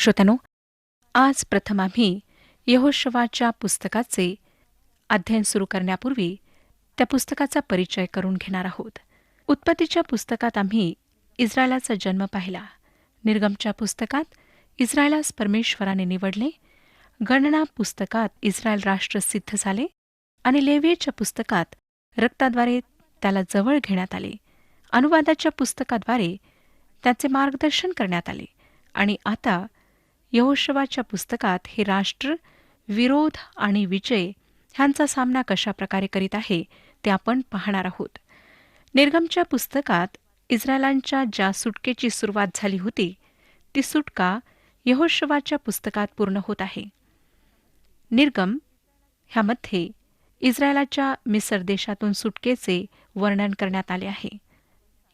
श्रोत्यानो, आज प्रथम आम्ही यहोशवाच्या पुस्तकाचे अध्ययन सुरू करण्यापूर्वी त्या पुस्तकाचा परिचय करून घेणार आहोत. उत्पत्तीच्या पुस्तकात आम्ही इस्रायलाचा जन्म पाहिला. निर्गमच्या पुस्तकात इस्रायलास परमेश्वराने निवडले. गणना पुस्तकात इस्रायल राष्ट्र सिद्ध झाले आणि लेवीयेच्या पुस्तकात रक्ताद्वारे त्याला जवळ घेण्यात आले. अनुवादाच्या पुस्तकाद्वारे त्याचे मार्गदर्शन करण्यात आले आणि आता यहोशवाच्या पुस्तकात हे राष्ट्र विरोध आणि विजय ह्यांचा सामना कशा प्रकारे करीत आहे ते आपण पाहणार आहोत. निर्गमच्या पुस्तकात इस्रायलांच्या ज्या सुटकेची सुरुवात झाली होती ती सुटका यहोशवाच्या पुस्तकात पूर्ण होत आहे. निर्गम ह्यामध्ये इस्रायलाच्या मिसर देशातून सुटकेचे वर्णन करण्यात आले आहे.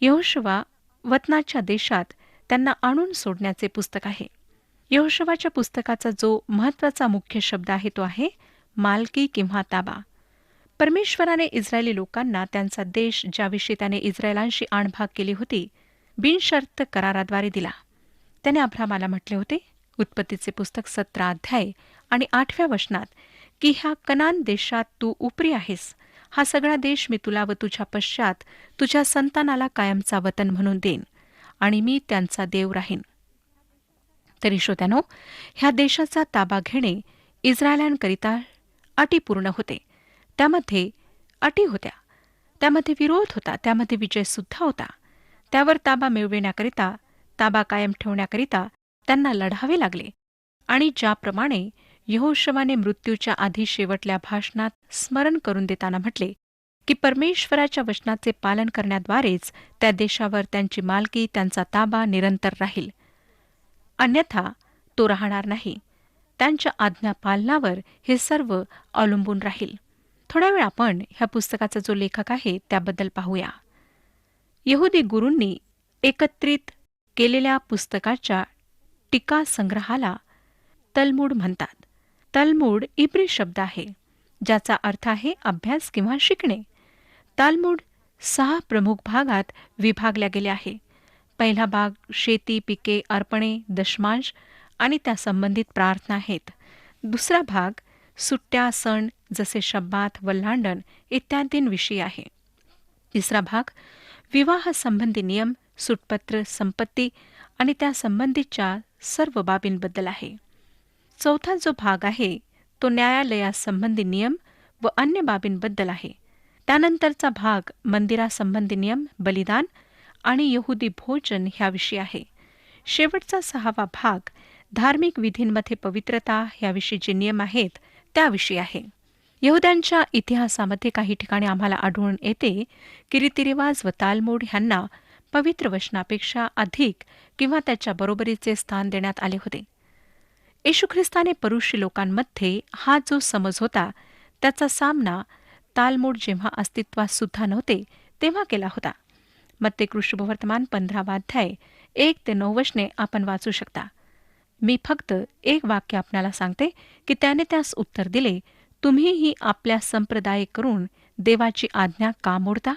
यहोशवा वतनाच्या देशात त्यांना आणून सोडण्याचे पुस्तक आहे. यहोशवाच्या पुस्तकाचा जो महत्त्वाचा मुख्य शब्द आहे तो आहे मालकी किंवा ताबा. परमेश्वराने इस्रायली लोकांना त्यांचा देश ज्याविषयी त्याने इस्रायलांशी आणभाग केली होती बिनशर्त कराराद्वारे दिला. त्याने अब्रामाला म्हटले होते, उत्पत्तीचे पुस्तक 17 अध्याय आणि 8व्या वचनात, की ह्या कनान देशात तू उपरी आहेस. हा सगळा देश मी तुला व तुझ्या पश्चात तुझ्या संतानाला कायमचा वतन म्हणून देईन आणि मी त्यांचा देव राहीन. तरी श्रोत्यानो, ह्या देशाचा ताबा घेणे इस्रायलांकरिता अटीपूर्ण होते. त्यामध्ये अटी होत्या, त्यामध्ये विरोध होता, त्यामध्ये विजयसुद्धा होता. त्यावर ताबा मिळविण्याकरिता, ताबा कायम ठेवण्याकरिता त्यांना लढावे लागले. आणि ज्याप्रमाणे यहोशवाने मृत्यूच्या आधी शेवटल्या भाषणात स्मरण करून देताना म्हटले की परमेश्वराच्या वचनाचे पालन करण्याद्वारेच त्या देशावर त्यांची मालकी, त्यांचा ताबा निरंतर राहील, अन्यथा तो राहणार नाही. त्यांच्या आज्ञापालनावर हे सर्व अवलंबून राहील. थोडा वेळ आपण ह्या पुस्तकाचा जो लेखक आहे त्याबद्दल पाहूया. यहुदी गुरूंनी एकत्रित केलेल्या पुस्तकाच्या टीका संग्रहाला तलमूड म्हणतात. तलमूड इब्री शब्द आहे ज्याचा अर्थ आहे अभ्यास किंवा शिकणे. तालमूड 6 प्रमुख भागात विभागल्या गेले आहे. पहिला भाग शेती, पिके, अर्पणे, दशमांश आणि त्या संबंधित प्रार्थना आहेत. दुसरा भाग सुट्ट्या, सण जसे शब्बात, वल्हांडण इत्यादींविषयी आहे. तिसरा भाग विवाह संबंधी नियम, सुटपत्र, संपत्ती आणि त्या संबंधीच्या सर्व बाबींबद्दल आहे. चौथा जो भाग आहे तो न्यायालयासंबंधी नियम व अन्य बाबींबद्दल आहे. त्यानंतरचा भाग मंदिरासंबंधी नियम, बलिदान आणि यहुदी भोजन ह्याविषयी आहे. शेवटचा 6वा भाग धार्मिक विधींमध्ये पवित्रता ह्याविषयी जे नियम आहेत त्याविषयी आहे. यहुद्यांच्या इतिहासामध्ये काही ठिकाणी आम्हाला आढळून येते की रीतिरिवाज व तालमूड ह्यांना पवित्र वचनापेक्षा अधिक किंवा त्याच्या बरोबरीचे स्थान देण्यात आले होते. येशू ख्रिस्ताने परुषी लोकांमध्ये हा जो समज होता त्याचा सामना तालमूड जेव्हा अस्तित्वात सुद्धा नव्हते तेव्हा केला होता. मत्ते शुभवर्तमान 15 अध्याय 1 ते 9 वचने आपण वाचू शकता. मी फक्त एक वाक्य आपल्याला सांगते की त्याने त्यास उत्तर दिले, तुम्हीही आपल्या संप्रदाय करून देवाची आज्ञा का मोडता?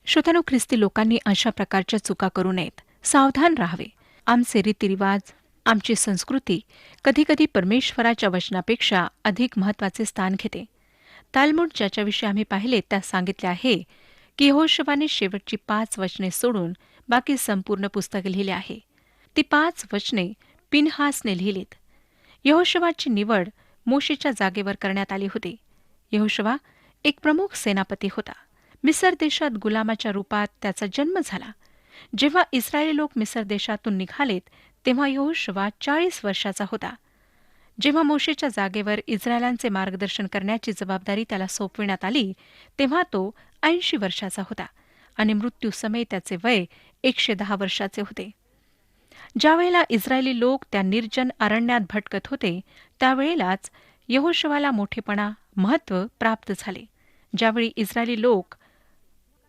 श्रोत्यानो, ख्रिस्ती लोकांनी अशा प्रकारच्या चुका करू नयेत. सावधान राहावे. आमचे रीतिरिवाज, आमची संस्कृती कधीकधी परमेश्वराच्या वचनापेक्षा अधिक महत्त्वाचे स्थान घेते. तालमूड ज्याच्याविषयी आम्ही पाहिले त्यात सांगितले आहे की यहोशवाने शेवटची 5 वचने सोडून बाकी संपूर्ण पुस्तक लिहिले आहे. ती 5 वचने पिनहासने लिहिलीत. यहोशवाची निवड मोशेच्या जागेवर करण्यात आली होती. यहोशवा एक प्रमुख सेनापती होता. मिसर देशात गुलामाच्या रूपात त्याचा जन्म झाला. जेव्हा इस्रायली लोक मिसर देशातून निघालेत तेव्हा यहोशवा 40 वर्षाचा होता. जेव्हा मोशेच्या जागेवर इस्रायलांचे मार्गदर्शन करण्याची जबाबदारी त्याला सोपविण्यात आली तेव्हा तो 80 वर्षाचा होता आणि मृत्यूसमयी त्याचे वय 110 वर्षाचे होते. ज्यावेळेला इस्रायली लोक त्या निर्जन अरण्यात भटकत होते त्यावेळेलाच यहोशवाला मोठेपणा, महत्त्व प्राप्त झाले. ज्यावेळी इस्रायली लोक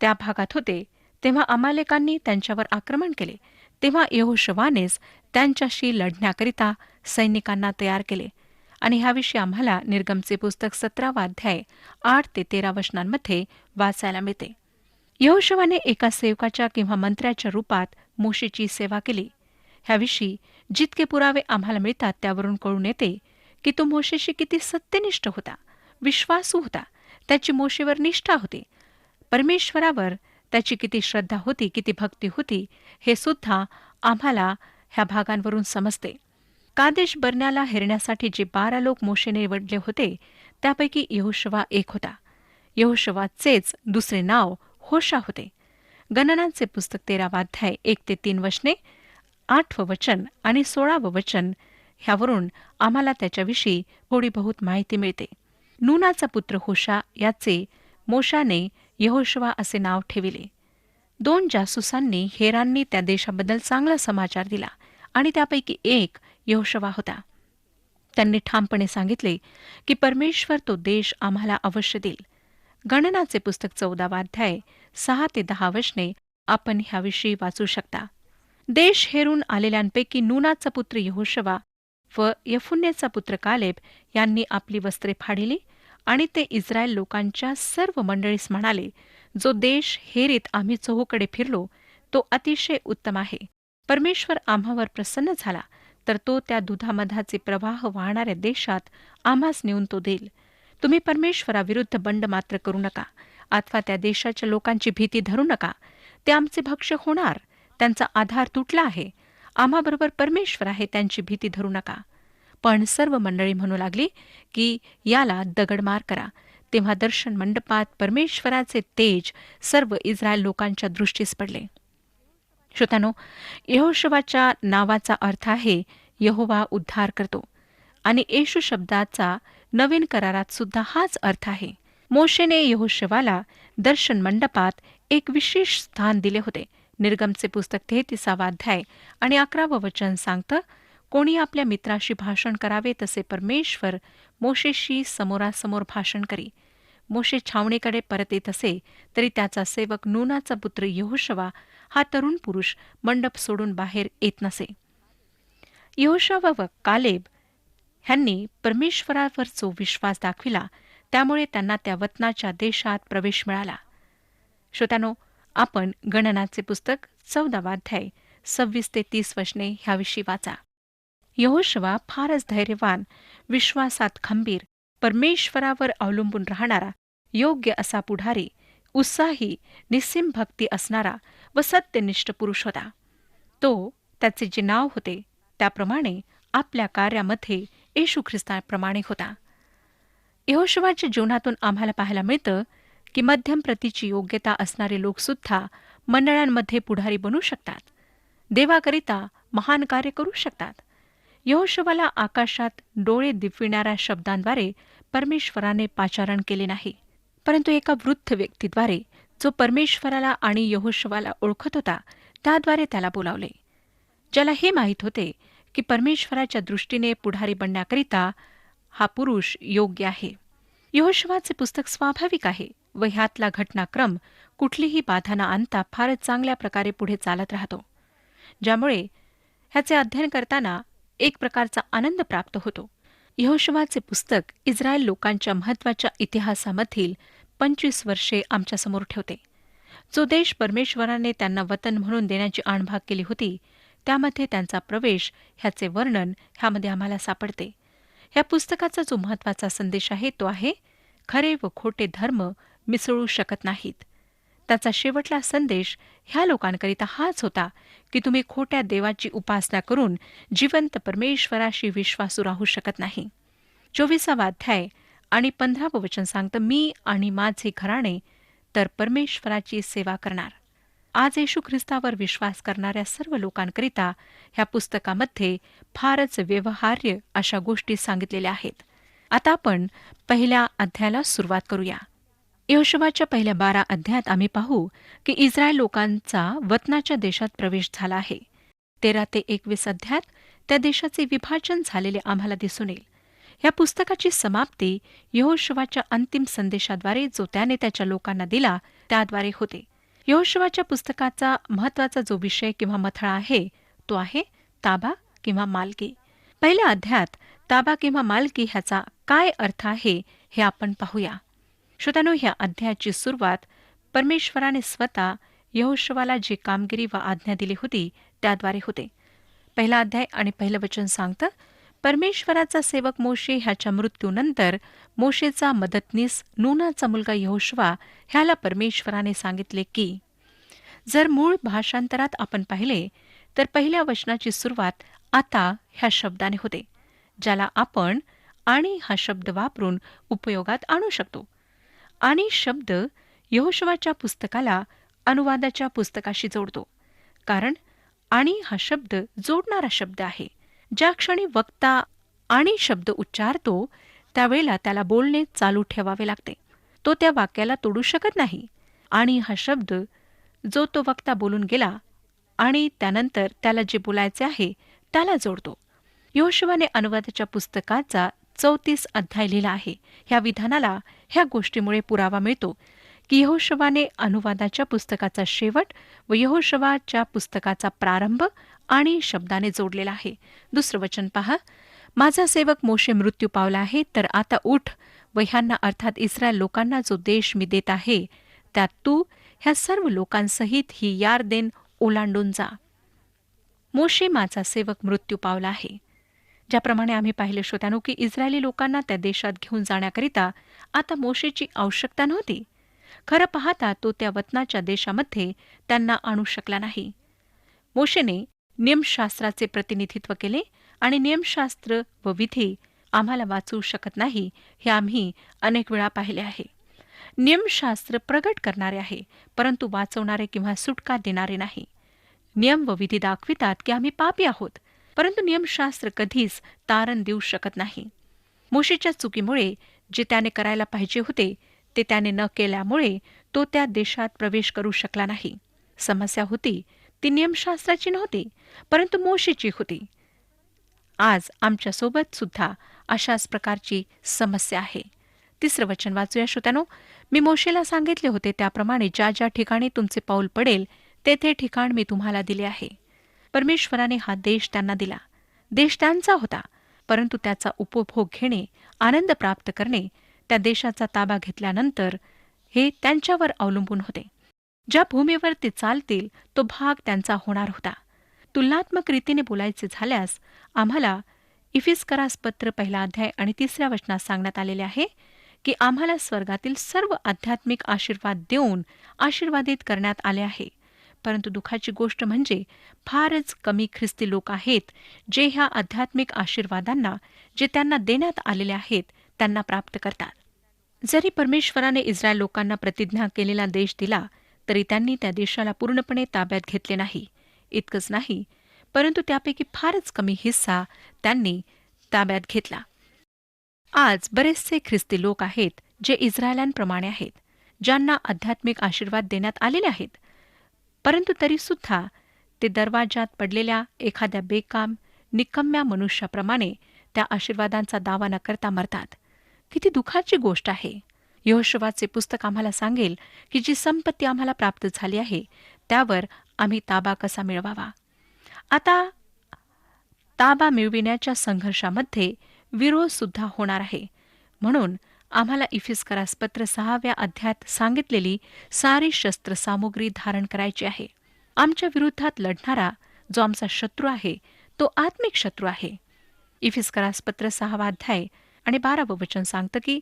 त्या भागात होते तेव्हा अमालेकांनी त्यांच्यावर आक्रमण केले. तेव्हा यहोशवानेच त्यांच्याशी लढण्याकरिता सैनिकांना तयार केले आणि ह्याविषयी आम्हाला निर्गमचे पुस्तक 17 अध्याय 8 ते 13 वचनांमध्ये वाचायला मिळते. यहोशवाने एका सेवकाच्या किंवा मंत्र्याच्या रूपात मोशेची सेवा केली. ह्याविषयी जितके पुरावे आम्हाला मिळतात त्यावरून कळून येते की तो मोशेशी किती सत्यनिष्ठ होता, विश्वासू होता, त्याची मोशेवर निष्ठा होती, परमेश्वरावर त्याची किती श्रद्धा होती, किती भक्ती होती, हे सुद्धा आम्हाला ह्या भागांवरून समजते. कादेश बर्न्याला हेरण्यासाठी जे 12 लोक मोशेने निवडले होते त्यापैकी यहोशुवा एक होता. यहोशुवाचेच दुसरे नाव होशा होते. गणनांचे पुस्तक 13वा अध्याय 1-3 वचने, 8वं वचन आणि 16वं वचन ह्यावरून आम्हाला त्याच्याविषयी थोडी बहुत माहिती मिळते. नूनाचा पुत्र होशा याचे मोशाने यहोशुवा असे नाव ठेविले. 2 जासूसांनी हेरांनी त्या देशाबद्दल चांगला समाचार दिला आणि त्यापैकी एक यहोशुवा होता. त्यांनी ठामपणे सांगितले की परमेश्वर तो देश आम्हाला अवश्य देईल. गणनाचे पुस्तक 14वा अध्याय 6-10 वचने आपण ह्याविषयी वाचू शकता. देश हेरून आलेल्यांपैकी नूनाचा पुत्र यहोशुवा व यफुन्नेचा पुत्र कालेब यांनी आपली वस्त्रे फाडिली आणि ते इस्रायल लोकांच्या सर्व मंडळीस म्हणाले, जो देश हेरीत आम्ही चहूकडे फिरलो तो अतिशय उत्तम आहे. परमेश्वर आम्हावर प्रसन्न झाला तर तो त्या दुधामधाचे प्रवाह वाहणाऱ्या देशात आम्हास नेऊन तो देईल. तुम्ही परमेश्वराविरुद्ध बंड मात्र करू नका अथवा त्या देशाच्या लोकांची भीती धरू नका. ते आमचे भक्ष्य होणार, त्यांचा आधार तुटला आहे, आम्हाबरोबर परमेश्वर आहे, त्यांची भीती धरू नका. पण सर्व मंडळी म्हणू लागली की याला दगडमार करा. तेव्हा दर्शन मंडपात परमेश्वराचे तेज सर्व इस्रायल लोकांच्या दृष्टीस पडले. श्रोत्यानो, यहोशुवाच्या नावाचा अर्थ आहे यहोवा उद्धार करतो आणि येशू शब्दाचा नवीन करारात सुद्धा हाच अर्थ आहे. मोशेने यहोशुवाला दर्शन मंडपात एक विशेष स्थान दिले होते. निर्गमचे पुस्तक 33वा अध्याय आणि 11वं वचन सांगतं, कोणी आपल्या मित्राशी भाषण करावे तसे परमेश्वर मोशेशी समोरासमोर भाषण करी. मोशे छावणीकडे परत येत असे तरी त्याचा सेवक नूनाचा पुत्र यहोशुवा हा तरुण पुरुष मंडप सोडून बाहेर येत नसे. यहोशुवा व कालेब ह्यांनी परमेश्वरावर जो विश्वास दाखविला त्यामुळे त्यांना त्या वतनाच्या देशात प्रवेश मिळाला. श्रोत्यानो, आपण गणनाचे पुस्तक 14वा अध्याय 26-30 वचने ह्याविषयी वाचा. यहोशुवा फारच धैर्यवान, विश्वासात खंबीर, परमेश्वरावर अवलंबून राहणारा, योग्य असा पुढारी, उत्साही, निस्सीम भक्ती असणारा व सत्यनिष्ठ पुरुष होता. तो त्याचे जे नाव होते त्याप्रमाणे आपल्या कार्यामध्ये येशू ख्रिस्ताप्रमाणे होता. यहोशुवाच्या जीवनातून आम्हाला पाहायला मिळतं की मध्यम प्रतीची योग्यता असणारे लोकसुद्धा मंडळांमध्ये पुढारी बनू शकतात, देवाकरिता महान कार्य करू शकतात. यहोशुवाला आकाशात डोळे दिपविणाऱ्या शब्दांद्वारे परमेश्वराने पाचारण केले नाही, परंतु एका वृद्ध व्यक्तीद्वारे जो परमेश्वराला आणि यहोशुवाला ओळखत होता त्याद्वारे त्याला बोलावले, ज्याला हे माहीत होते की परमेश्वराच्या दृष्टीने पुढारी बनण्याकरिता हा पुरुष योग्य आहे. यहोशुवाचे पुस्तक स्वाभाविक आहे व ह्यातला घटनाक्रम कुठलीही बाधा न आणता फारच चांगल्या प्रकारे पुढे चालत राहतो, ज्यामुळे ह्याचे अध्ययन करताना एक प्रकारचा आनंद प्राप्त होतो. यहोशुवाचे पुस्तक इस्रायल लोकांच्या महत्त्वाच्या इतिहासामधील 25 वर्षे आमच्यासमोर ठेवते. जो देश परमेश्वराने त्यांना वतन म्हणून देण्याची आणभाग केली होती त्यामध्ये त्यांचा प्रवेश ह्याचे वर्णन ह्यामध्ये आम्हाला सापडते. ह्या पुस्तकाचा जो महत्त्वाचा संदेश आहे तो आहे, खरे व खोटे धर्म मिसळू शकत नाहीत. त्याचा शेवटला संदेश ह्या लोकांकरिता हाच होता की तुम्ही खोट्या देवाची उपासना करून जिवंत परमेश्वराशी विश्वासू राहू शकत नाही. 24वा अध्याय आणि 15वं वचन सांगतं, मी आणि माझे घराणे तर परमेश्वराची सेवा करणार. आज येशू ख्रिस्तावर विश्वास करणाऱ्या सर्व लोकांकरिता ह्या पुस्तकामध्ये फारच व्यवहार्य अशा गोष्टी सांगितलेल्या आहेत. आता आपण पहिल्या अध्यायाला सुरुवात करूया. यहोशुवाच्या पहिल्या 12 अध्यायात आम्ही पाहू की इस्रायल लोकांचा वतनाच्या देशात प्रवेश झाला आहे. 13-21 अध्यायात त्या देशाचे विभाजन झालेले आम्हाला दिसून येईल. ह्या पुस्तकाची समाप्ती यहोशुवाच्या अंतिम संदेशाद्वारे जो त्याने त्याच्या लोकांना दिला त्याद्वारे होते. यहोशुवाच्या पुस्तकाचा महत्त्वाचा जो विषय किंवा मथळा आहे तो आहे ताबा किंवा मालकी. पहिल्या अध्यायात ताबा किंवा मालकी ह्याचा काय अर्थ आहे हे आपण पाहूया. श्रोत्यानो, ह्या अध्यायाची सुरुवात परमेश्वराने स्वतः यहोशुवाला जी कामगिरी व आज्ञा दिली होती त्याद्वारे होते. पहिला अध्याय आणि पहिलं वचन सांगतं, परमेश्वराचा सेवक मोशे ह्याच्या मृत्यूनंतर मोशेचा मदतनीस नूनाचा मुलगा यहोशुवा ह्याला परमेश्वराने सांगितले की, जर मूळ भाषांतरात आपण पाहिले तर पहिल्या वचनाची सुरुवात आता ह्या शब्दाने होते, ज्याला आपण आणि हा शब्द वापरून उपयोगात आणू शकतो. आणि शब्द यहोशुवाच्या पुस्तकाला अनुवादाच्या पुस्तकाशी जोडतो, कारण आणि हा शब्द जोडणारा शब्द आहे. ज्या क्षणी वक्ता आणि शब्द उच्चारतो त्यावेळेला त्याला बोलणे चालू ठेवावे लागते. तो त्या वाक्याला तोडू शकत नाही. आणि हा शब्द जो तो वक्ता बोलून गेला आणि त्यानंतर त्याला जे बोलायचे आहे त्याला जोडतो. यहोशुवाने अनुवादाच्या पुस्तकाचा 34 अध्याय लिहिला आहे. ह्या विधानाला ह्या गोष्टीमुळे पुरावा मिळतो की यहोशुवाने अनुवादाच्या पुस्तकाचा शेवट व यहोशुवाच्या पुस्तकाचा प्रारंभ आणि शब्दाने जोडलेला आहे. दुसरं वचन पहा, माझा सेवक मोशे मृत्यू पावला आहे, तर आता उठ व ह्यांना अर्थात इस्रायल लोकांना जो देश मी देत आहे त्यात तू ह्या सर्व लोकांसहित ही यारदेन ओलांडून जा. मोशे माझा सेवक मृत्यू पावला आहे. ज्याप्रमाणे आम्ही पाहिले श्रोत्यानो की इस्रायली लोकांना त्या देशात घेऊन जाण्याकरिता आता मोशेची आवश्यकता नव्हती. खरं पाहता तो त्या वतनाच्या देशामध्ये त्यांना आणू शकला नाही. मोशेने नियमशास्त्राचे प्रतिनिधित्व केले आणि नियमशास्त्र व विधी आम्हाला वाचवू शकत नाही हे आम्ही अनेक वेळा पाहिले आहे. नियमशास्त्र प्रगट करणारे आहे, परंतु वाचवणारे किंवा सुटका देणारे नाही. नियम व विधी दाखवितात की आम्ही पापी आहोत, परंतु नियमशास्त्र कधीच तारण देऊ शकत नाही. मोशेच्या चुकीमुळे जे त्याने करायला पाहिजे होते ते त्याने न केल्यामुळे तो त्या देशात प्रवेश करू शकला नाही. समस्या होती ती नियमशास्त्राची नव्हती, परंतु मोशेची होती. आज आमच्यासोबत सुद्धा अशाच प्रकारची समस्या आहे. तिसरं वचन वाचूया श्रोत्यानो. मी मोशेला सांगितले होते त्याप्रमाणे ज्या ज्या ठिकाणी तुमचे पाऊल पडेल तेथे ठिकाण मी तुम्हाला दिले आहे. परमेश्वराने हा देश त्यांना दिला. देश त्यांचा होता, परंतु त्याचा उपभोग घेणे, आनंद प्राप्त करणे, त्या देशाचा ताबा घेतल्यानंतर हे त्यांच्यावर अवलंबून होते. ज्या भूमीवर ते चालतील तो भाग त्यांचा होणार होता. तुलनात्मक रीतीने बोलायचे झाल्यास आम्हाला इफिस्करास पत्र पहिला अध्याय आणि 3 वचनात सांगण्यात आलेले आहे की आम्हाला स्वर्गातील सर्व आध्यात्मिक आशीर्वाद देऊन आशीर्वादित करण्यात आले आहे. परंतु दुःखाची गोष्ट म्हणजे फारच कमी ख्रिस्ती लोक आहेत जे ह्या आध्यात्मिक आशीर्वादांना जे त्यांना देण्यात आलेले आहेत त्यांना प्राप्त करतात. जरी परमेश्वराने इस्रायल लोकांना प्रतिज्ञा केलेला देश दिला तरी त्यांनी त्या देशाला पूर्णपणे ताब्यात घेतले नाही. इतकंच नाही, परंतु त्यापैकी फारच कमी हिस्सा त्यांनी ताब्यात घेतला. आज बरेचसे ख्रिस्ती लोक आहेत जे इस्रायलांप्रमाणे आहेत, ज्यांना आध्यात्मिक आशीर्वाद देण्यात आलेले आहेत, परंतु तरीसुद्धा ते दरवाजात पडलेल्या एखाद्या बेकाम निकम्म्या मनुष्याप्रमाणे त्या आशीर्वादांचा दावा न करता मरतात. किती दुःखाची गोष्ट आहे. यहोशुवाचे पुस्तक आम्हाला सांगेल की जी संपत्ती आम्हाला प्राप्त झाली आहे त्यावर आम्ही ताबा कसा मिळवावा. आता ताबा मिळविण्याच्या संघर्षामध्ये विरोध सुद्धा होणार आहे. म्हणून आम्हाला इफिस्करास पत्र 6व्या अध्यायात सांगितलेली सारी शस्त्रसामुग्री धारण करायची आहे. आमच्या विरुद्धात लढणारा जो आमचा शत्रू आहे तो आत्मिक शत्रू आहे. इफिस्करास पत्र 6वा अध्याय आणि 12वं वचन सांगतं की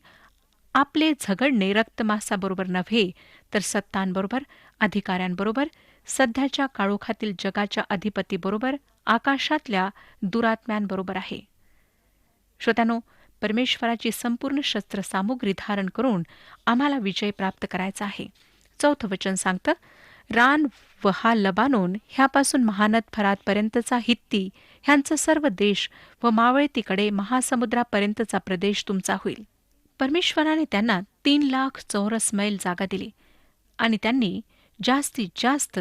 आपले झगडणे रक्तमांसाबरोबर नव्हे तर सत्तांबरोबर, अधिकाऱ्यांबरोबर, सध्याच्या काळोखातील जगाच्या अधिपतीबरोबर, आकाशातल्या दुरात्म्यांबरोबर आहे. श्रोत्यानो, परमेश्वराची संपूर्ण शस्त्रसामुग्री धारण करून आम्हाला विजय प्राप्त करायचा आहे. 4थं वचन सांगतं, रान व हा लबानोन ह्यापासून महानद फरातपर्यंतचा हित्ती ह्यांचा सर्व देश व मावळतीकडे महासमुद्रापर्यंतचा प्रदेश तुमचा होईल. परमेश्वराने त्यांना 3,00,000 चौरस मैल जागा दिली आणि त्यांनी जास्तीत जास्त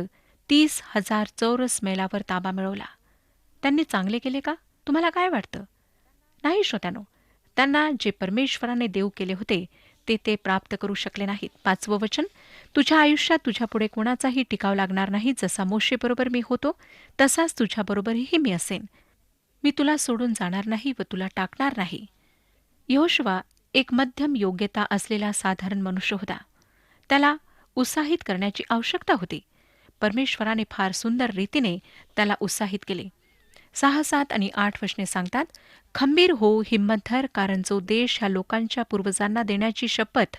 30,000 चौरस मैलावर ताबा मिळवला. त्यांनी चांगले केले का? तुम्हाला काय वाटतं? नाही श्रोत्यानो, त्यांना जे परमेश्वराने देऊ केले होते ते प्राप्त करू शकले नाहीत. 5वं वचन, तुझ्या आयुष्यात तुझ्यापुढे कोणाचाही टिकाव लागणार नाही. जसा मोशेबरोबर मी होतो तसाच तुझ्याबरोबरही मी असेन. मी तुला सोडून जाणार नाही व तुला टाकणार नाही. यहोशुवा एक मध्यम योग्यता असलेला साधारण मनुष्य होता. त्याला उत्साहित करण्याची आवश्यकता होती. परमेश्वराने फार सुंदर रीतीने त्याला उत्साहित केले. 6, 7 आणि 8 वचने सांगतात, खंबीर हो, हिंमत धर, कारण जो देश ह्या लोकांच्या पूर्वजांना देण्याची शपथ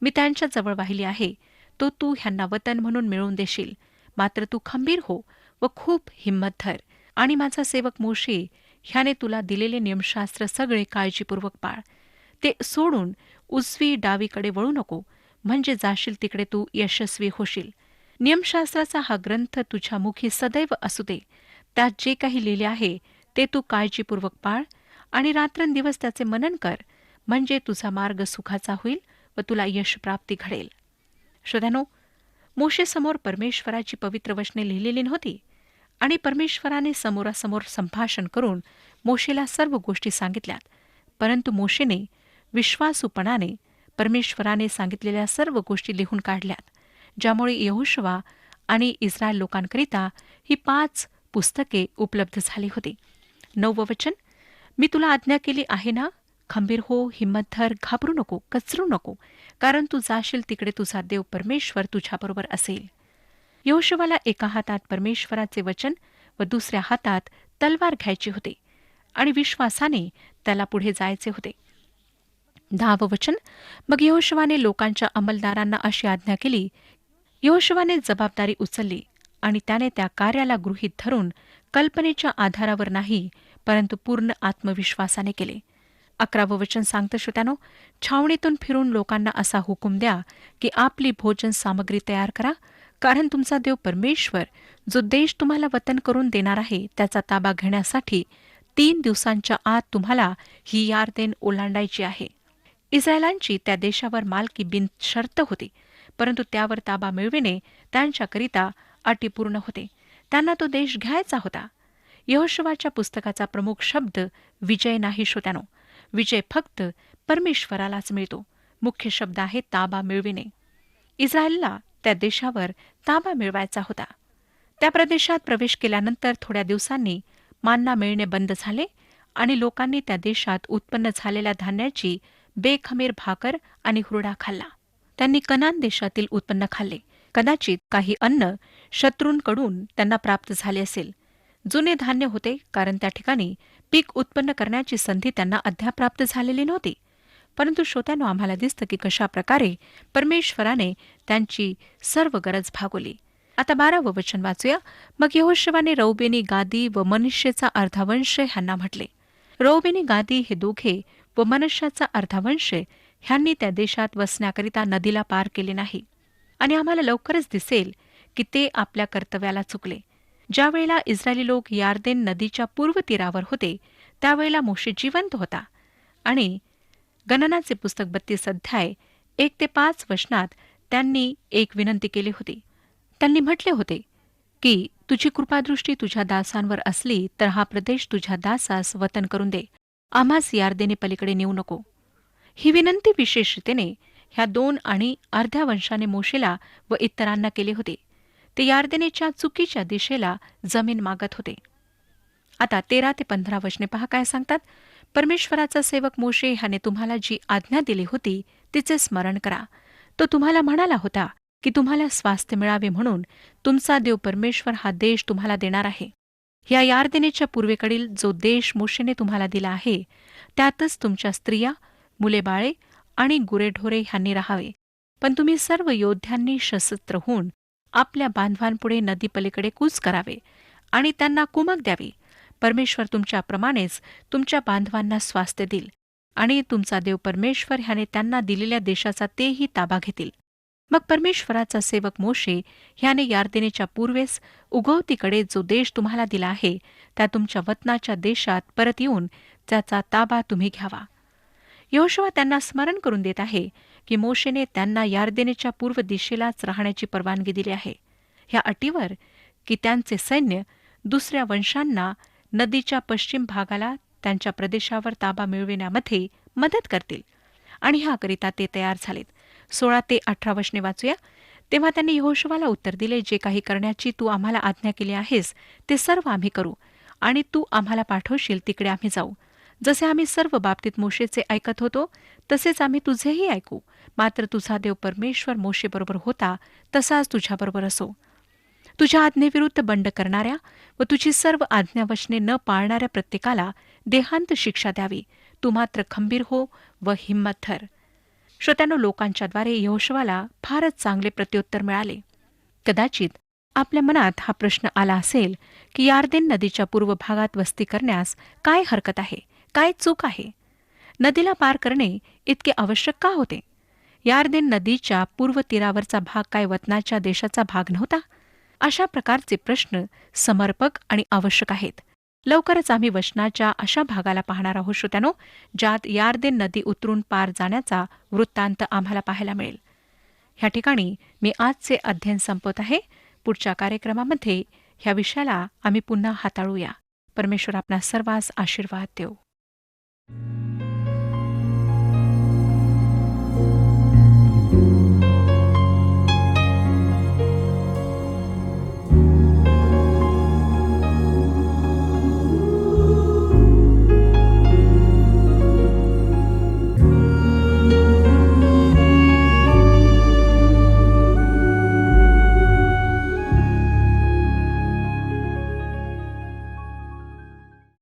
मी त्यांच्या जवळ वाहिली आहे, तो तू ह्यांना वतन म्हणून मिळवून देशील. मात्र तू खंबीर हो व खूप हिंमत धर, आणि माझा सेवक मोशे ह्याने तुला दिलेले नियमशास्त्र सगळे काळजीपूर्वक पाळ. ते सोडून उजवी डावीकडे वळू नको, म्हणजे जाशील तिकडे तू यशस्वी होशील. नियमशास्त्राचा हा ग्रंथ तुझ्या मुखी सदैव असू दे. त्यात जे काही लिहिले आहे ते तू काळजीपूर्वक पाळ आणि रात्रंदिवस त्याचे मनन कर, म्हणजे तुझा मार्ग सुखाचा होईल व तुला यशप्राप्ती घडेल. श्रोत्यानो, मोशेसमोर परमेश्वराची पवित्र वचने लिहिलेली नव्हती आणि परमेश्वराने समोरासमोर संभाषण करून मोशेला सर्व गोष्टी सांगितल्यात. परंतु मोशेने विश्वासूपणाने परमेश्वराने सांगितलेल्या सर्व गोष्टी लिहून काढल्यात, ज्यामुळे यहोशुवा आणि इस्रायल लोकांकरिता ही 5 पुस्तके उपलब्ध झाली होती. 9 वचन, मी तुला आज्ञा केली आहे ना, खंबीर हो, हिंमत धर, घाबरू नको, कचरू नको, कारण तू जाशील तिकडे तुझा देव परमेश्वर तुझ्याबरोबर असेल. यहोशुवाला एका हातात परमेश्वराचे वचन व दुसऱ्या हातात तलवार घ्यायची होती आणि विश्वासाने त्याला पुढे जायचे होते. 10 वचन, मग यहोशुवाने लोकांच्या अंमलदारांना अशी आज्ञा केली. यहोशुवाने जबाबदारी उचलली आणि त्याने त्या कार्याला गृहीत धरून कल्पनेच्या आधारावर नाही, परंतु पूर्ण आत्मविश्वासाने केले. 11 वचन सांगतं श्रोत्यानो, छावणीतून फिरून लोकांना असा हुकूम द्या की आपली भोजन सामग्री तयार करा, कारण तुमचा देव परमेश्वर जो देश तुम्हाला वतन करून देणार आहे त्याचा ताबा घेण्यासाठी 3 दिवसांच्या आत तुम्हाला ही यारदेन ओलांडायची आहे. इस्रायलांची त्या देशावर मालकी बिनशर्त होती, परंतु त्यावर ताबा मिळविणे त्यांच्याकरिता अटीपूर्ण होते. त्यांना तो देश घ्यायचा होता. यहोशुवाच्या पुस्तकाचा प्रमुख शब्द विजय नाही श्रोत्यानो. विजय फक्त परमेश्वरालाच मिळतो. मुख्य शब्द आहे ताबा मिळविणे. इस्रायलला त्या देशावर ताबा मिळवायचा होता. त्या प्रदेशात प्रवेश केल्यानंतर थोड्या दिवसांनी मान्ना मिळणे बंद झाले आणि लोकांनी त्या देशात उत्पन्न झालेल्या धान्याची बेखमीर भाकर आणि हुरडा खाल्ला. त्यांनी कनान देशातील उत्पन्न खाल्ले. कदाचित काही अन्न शत्रूंकडून त्यांना प्राप्त झाले असेल. जुने धान्य होते, कारण त्या ठिकाणी पीक उत्पन्न करण्याची संधी त्यांना अद्याप प्राप्त झालेली नव्हती. परंतु श्रोत्यांनो, आम्हाला दिसतं की कशा प्रकारे परमेश्वराने त्यांची सर्व गरज भागवली. आता 12 वचन वाचूया. मग यहोशुवाने रौबेनी, गादी व मनश्शेचा अर्धावंश ह्यांना म्हटले. रौबेनी, गादी हे दोघे व मनश्शाचा अर्धावंश ह्यांनी त्या देशात वसण्याकरिता नदीला पार केले नाही. आणि आम्हाला लवकरच दिसेल की ते आपल्या कर्तव्याला चुकले. ज्यावेळेला इस्रायली लोक यारदेन नदीच्या पूर्व तीरावर होते त्यावेळेला मोशे जिवंत होता आणि गणनाचे पुस्तक 32 अध्याय 1 ते 5 वचनात त्यांनी एक विनंती केली होती. त्यांनी म्हटले होते की तुझी कृपादृष्टी तुझ्या दासांवर असली तर हा प्रदेश तुझ्या दासास वतन करून दे, आम्हास यारदेने पलीकडे नेऊ नको. ही विनंती विशेष रीतीने ह्या 2 आणि अर्ध्या वंशाने मोशेला व इतरांना केले होते. ते यारदेनेच्या चुकीच्या दिशेला जमीन मागत होते. आता 13 ते 15 वचने पहा काय सांगतात. परमेश्वराचा सेवक मोशे ह्याने तुम्हाला जी आज्ञा दिली होती तिचे स्मरण करा. तो तुम्हाला म्हणाला होता की तुम्हाला स्वास्थ्य मिळावे म्हणून तुमचा देव परमेश्वर हा देश तुम्हाला देणार आहे. ह्या यारदेनेच्या पूर्वेकडील जो देश मोशेने तुम्हाला दिला आहे त्यातच तुमच्या स्त्रिया, मुले बाळे आणि गुरेढोरे ह्यांनी राहावे. पण तुम्ही सर्व योद्ध्यांनी सशस्त्र होऊन आपल्या बांधवांपुढे नदीपलीकडे कूच करावे आणि त्यांना कुमक द्यावी. परमेश्वर तुमच्याप्रमाणेच तुमच्या बांधवांना स्वास्थ्य देईल आणि तुमचा देव परमेश्वर ह्याने त्यांना दिलेल्या देशाचा तेही ताबा घेतील. मग परमेश्वराचा सेवक मोशे ह्याने यारदेनेच्या पूर्वेस उगवतीकडे जो देश तुम्हाला दिला आहे त्या तुमच्या वतनाच्या देशात परत येऊन त्याचा ताबा तुम्ही घ्यावा. यहोशुवा त्यांना स्मरण करून देत आहे की मोशेने त्यांना यारदेनेच्या पूर्व दिशेलाच राहण्याची परवानगी दिली आहे, ह्या अटीवर की त्यांचे सैन्य दुसऱ्या वंशांना नदीच्या पश्चिम भागाला त्यांच्या प्रदेशावर ताबा मिळविण्यामध्ये मदत करतील. आणि ह्याकरिता ते तयार झालेत. 16 ते 18 वचने वाचूया. तेव्हा त्यांनी यहोशुवाला उत्तर दिले, जे काही करण्याची तू आम्हाला आज्ञा केली आहेस ते सर्व आम्ही करू आणि तू आम्हाला पाठवशील तिकडे आम्ही जाऊ. जसे आम्ही सर्व बाबतीत मोशेचे ऐकत होतो तसेच आम्ही तुझेही ऐकू. मात्र तुझा देव परमेश्वर मोशेबरोबर होता तसाच तुझ्याबरोबर असो. तुझ्या आज्ञेविरुद्ध बंड करणाऱ्या व तुझी सर्व आज्ञावचने न पाळणाऱ्या प्रत्येकाला देहांत शिक्षा द्यावी. तू मात्र खंबीर हो व हिंमत धर. श्रोत्यानो, लोकांच्याद्वारे यहोशुवाला फारच चांगले प्रत्युत्तर मिळाले. कदाचित आपल्या मनात हा प्रश्न आला असेल की यार्देन नदीच्या पूर्व भागात वस्ती करण्यास काय हरकत आहे, काय चूक आहे? नदीला पार करणे इतके आवश्यक का होते? यार्देन नदीच्या पूर्व तीरावरचा भाग काय वतनाच्या देशाचा भाग नव्हता? अशा प्रकारचे प्रश्न समर्पक आणि आवश्यक आहेत. लवकरच आम्ही वचनाच्या अशा भागाला पाहणार आहोत श्रोत्यानो, ज्यात यार्देन नदी उतरून पार जाण्याचा वृत्तांत आम्हाला पाहायला मिळेल. ह्या ठिकाणी मी आजचे अध्ययन संपवत आहे. पुढच्या कार्यक्रमामध्ये ह्या विषयाला आम्ही पुन्हा हाताळूया. परमेश्वर आपणा सर्वांस आशीर्वाद देव.